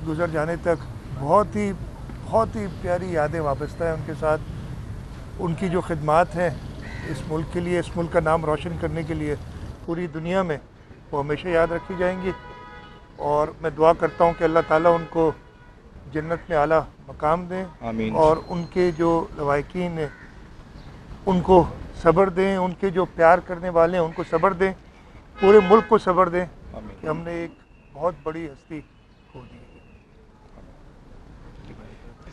गुजर जाने तक बहुत ही प्यारी यादें वाबस्ता हैं उनके साथ। उनकी जो खिदमात हैं इस मुल्क के लिए, इस मुल्क का नाम रोशन करने के लिए पूरी दुनिया में, वो हमेशा याद रखी जाएंगी। और मैं दुआ करता हूँ कि अल्लाह ताला उनको जन्नत में आला मकाम दें, आमीन। और उनके जो लवाकिन हैं उनको सब्र दें, उनके जो प्यार करने वाले हैं उनको सब्र दें, पूरे मुल्क को सब्र दें कि हमने एक बहुत बड़ी हस्ती खो दी है।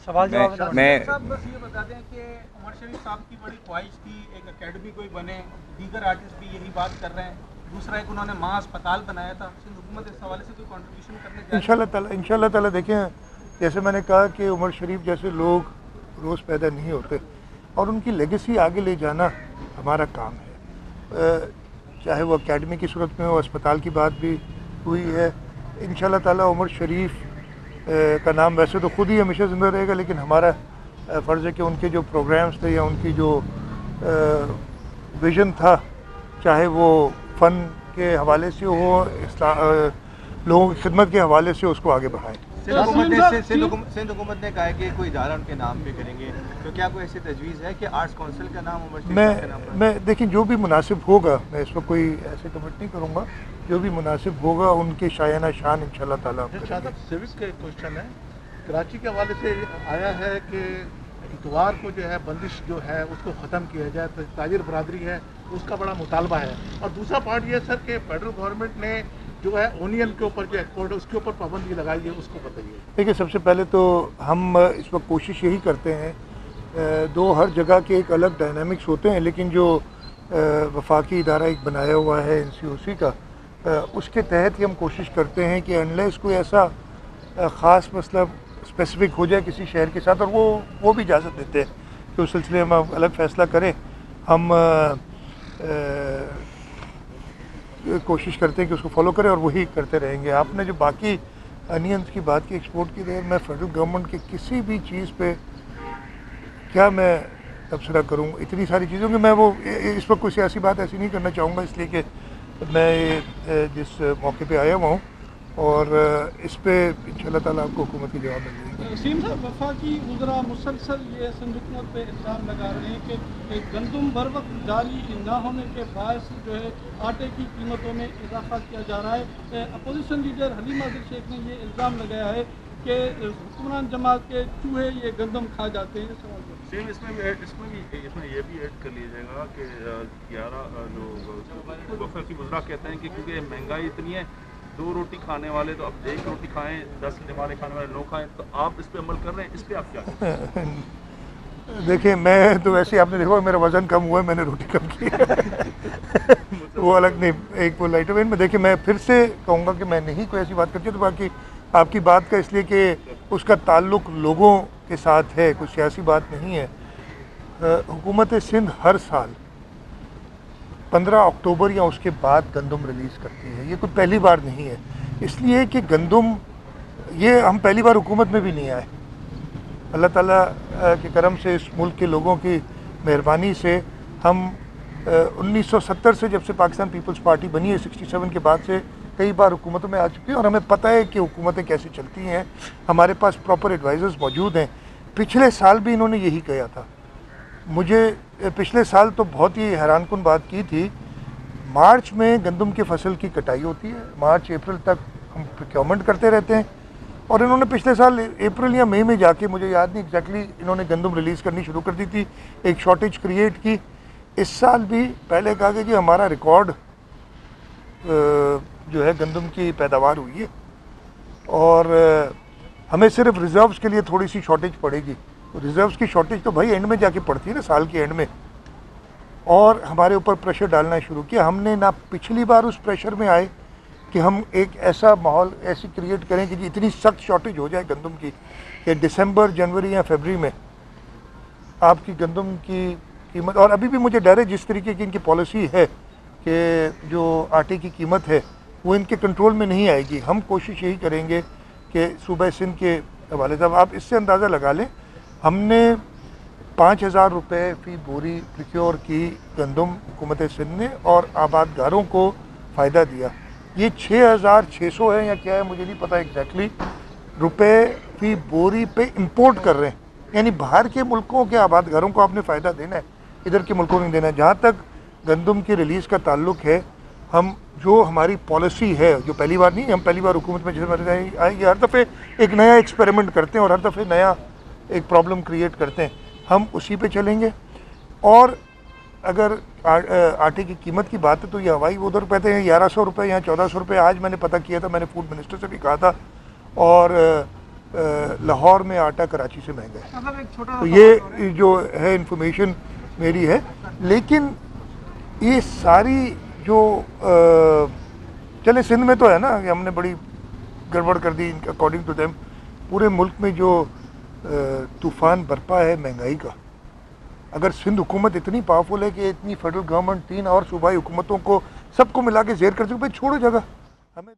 सवाल जवाब मैं साहब बस ये बता दें कि उमर शरीफ साहब की बड़ी ख्वाहिश थी एक एकेडमी कोई बने, दीगर आर्टिस्ट भी यही बात कर रहे हैं। दूसरा एक उन्होंने माँ अस्पताल बनाया था। सिंध हुकूमत इस हवाले से कोई कंट्रीब्यूशन करने जा रही है? इंशाल्लाह ताला देखें, जैसे मैंने कहा कि उमर शरीफ जैसे लोग रोज़ पैदा नहीं होते, और उनकी लेगेसी आगे ले जाना हमारा काम है। चाहे वो एकेडमी की सूरत में हो, अस्पताल की बात भी हुई है। इंशाल्लाह ताला उमर शरीफ का नाम वैसे तो खुद ही हमेशा ज़िंदा रहेगा, लेकिन हमारा फ़र्ज़ है कि उनके जो प्रोग्राम्स थे या उनकी जो विज़न था, चाहे वो फ़न के हवाले से हो, लोगों की खिदमत के हवाले से, उसको आगे बढ़ाएं। सिंध हुकूमत ने कहा है कि कोई इदारा उनके नाम पे करेंगे, तो क्या कोई ऐसी तजवीज़ है कि आर्ट्स काउंसिल का नाम उमर शरीफ साहब के नाम पर? मैं देखिए जो भी मुनासिब होगा, मैं इस पर कोई ऐसे कमेंट नहीं करूँगा, जो भी मुनासिब होगा उनके शायाना शान इंशाल्लाह ताला। सिविक का एक क्वेश्चन है, कराची के हवाले से आया है कि इतवार को जो है बंदिश जो है उसको ख़त्म किया जाए, तो ताजिर बरादरी है उसका बड़ा मुतालबा है। और दूसरा पार्ट ये सर कि फेडरल गवर्नमेंट ने जो है ओनियन के ऊपर जो एक्सपोर्ट है उसके ऊपर पाबंदी लगाई है, उसको बताइए। देखिए सबसे पहले तो हम इस वक्त कोशिश यही करते हैं, दो हर जगह के एक अलग डायनामिक्स होते हैं, लेकिन जो वफाकी इदारा एक बनाया हुआ है NCOC का, उसके तहत ही हम कोशिश करते हैं कि अनलेस कोई ऐसा ख़ास मसला स्पेसिफिक हो जाए किसी शहर के साथ, और वो भी इजाज़त देते हैं कि उस सिलसिले में हम अलग फ़ैसला करें, हम कोशिश करते हैं कि उसको फॉलो करें और वही करते रहेंगे। आपने जो बाकी अनियंस की बात की, एक्सपोर्ट की, मैं फेडरल गवर्नमेंट की किसी भी चीज़ पे क्या मैं तबसरा करूँ, इतनी सारी चीज़ों की मैं वो इस वक्त कोई सियासी बात ऐसी नहीं करना चाहूँगा, इसलिए कि मैं जिस मौके पे आया हुआ हूँ, और इस पे इंशाल्लाह ताला आपको हुकूमत की जवाब मिल जाएगी। सीम साहब, वफाकी वज़रा मुसलसल ये सिंध हुकूमत पे इल्ज़ाम लगा रहे हैं कि गंदम बर वक्त जारी ना होने के बायस जो है आटे की कीमतों में इजाफा किया जा रहा है। अपोजिशन लीडर हलीमा अब्दुल शेख ने ये इल्ज़ाम लगाया है कि हुक्मरान जमात के चूहे ये गंदम खा जाते हैं। सेम इसमें ये भी ऐड कर लीजिएगा कि 11 जो वफाकी वज़रा कहते हैं कि क्योंकि महंगाई इतनी है, 2 रोटी खाने वाले तो अब 1 रोटी खाएं, 10 वाले खाने वाले 9 खाएं, तो आप इस पे अमल कर रहे हैं, इस पे आप क्या देखिए मैं तो वैसे आपने देखा मेरा वज़न कम हुआ है, मैंने रोटी कम की है वो अलग नहीं, एक वो लाइट वेट में। देखिए मैं फिर से कहूँगा कि मैं नहीं कोई ऐसी बात करती, तो बाकी आपकी बात का इसलिए कि उसका ताल्लुक़ लोगों के साथ है, कुछ सियासी बात नहीं है। हुकूमत सिंध हर साल 15 अक्टूबर या उसके बाद गंदम रिलीज़ करती है, ये कोई पहली बार नहीं है, इसलिए कि गंदम ये हम पहली बार हुकूमत में भी नहीं आए। अल्लाह ताला के करम से, इस मुल्क के लोगों की मेहरबानी से हम 1970 से जब से पाकिस्तान पीपल्स पार्टी बनी है, 67 के बाद से कई बार हुकूमतों में आ चुकी है, और हमें पता है कि हुकूमतें कैसे चलती हैं, हमारे पास प्रॉपर एडवाइज़र्स मौजूद हैं। पिछले साल भी इन्होंने यही कहा था। मुझे पिछले साल तो बहुत ही हैरानकुन बात की थी, मार्च में गंदम की फसल की कटाई होती है, मार्च अप्रैल तक हम प्रोक्योरमेंट करते रहते हैं, और इन्होंने पिछले साल अप्रैल या मई में जाके, मुझे याद नहीं एग्जैक्टली, इन्होंने गंदम रिलीज़ करनी शुरू कर दी थी, एक शॉर्टेज क्रिएट की। इस साल भी पहले कहा कि हमारा रिकॉर्ड जो है गंदम की पैदावार हुई है, और हमें सिर्फ रिज़र्व्स के लिए थोड़ी सी शॉर्टेज पड़ेगी। रिज़र्व्स की शॉर्टेज तो भाई एंड में जाके पड़ती है ना, साल के एंड में, और हमारे ऊपर प्रेशर डालना शुरू किया। हमने ना पिछली बार उस प्रेशर में आए कि हम एक ऐसा माहौल ऐसी क्रिएट करें कि इतनी सख्त शॉर्टेज हो जाए गंदम की कि दिसंबर, जनवरी या फरवरी में आपकी गंदम की कीमत, और अभी भी मुझे डर है जिस तरीके की इनकी पॉलिसी है कि जो आटे की कीमत है वो इनके कंट्रोल में नहीं आएगी। हम कोशिश यही करेंगे कि सूबा सिंध के हवाले से, आप इससे अंदाज़ा लगा लें, हमने 5,000 रुपये फ़ी बोरी प्रिक्योर की गंदम हुकूमत सिंध ने, और आबादगारों को फ़ायदा दिया। ये 6,600 है या क्या है मुझे नहीं पता एग्जैक्टली, रुपए फी बोरी पे इंपोर्ट कर रहे हैं, यानी बाहर के मुल्कों के आबाद घरों को आपने फ़ायदा देना है, इधर के मुल्कों को नहीं देना है। जहाँ तक गंदम की रिलीज़ का ताल्लुक है, हम जो हमारी पॉलिसी है, जो पहली बार नहीं, हम पहली बार हुकूमत में जैसे आएंगे हर दफ़े एक नया एक्सपेरिमेंट करते हैं और हर दफ़े नया एक प्रॉब्लम क्रिएट करते हैं, हम उसी पे चलेंगे। और अगर आटे की कीमत की बात है तो ये हवाई वो उधर कहते हैं 1100 रुपये, यहाँ 1400 रुपये। आज मैंने पता किया था, मैंने फूड मिनिस्टर से भी कहा था, और लाहौर में आटा कराची से महंगा है। मतलब एक छोटा तो ये जो है इंफॉर्मेशन मेरी है। लेकिन ये सारी जो चले सिंध में तो है ना कि हमने बड़ी गड़बड़ कर दी अकॉर्डिंग टू देम, पूरे मुल्क में जो तूफ़ान बरपा है महंगाई का, अगर सिंध हुकूमत इतनी पावरफुल है कि इतनी फेडरल गवर्नमेंट 3 और सूबाई हुकूमतों को सबको मिला के ज़ेर कर सके, भाई छोड़ो जगह हमें।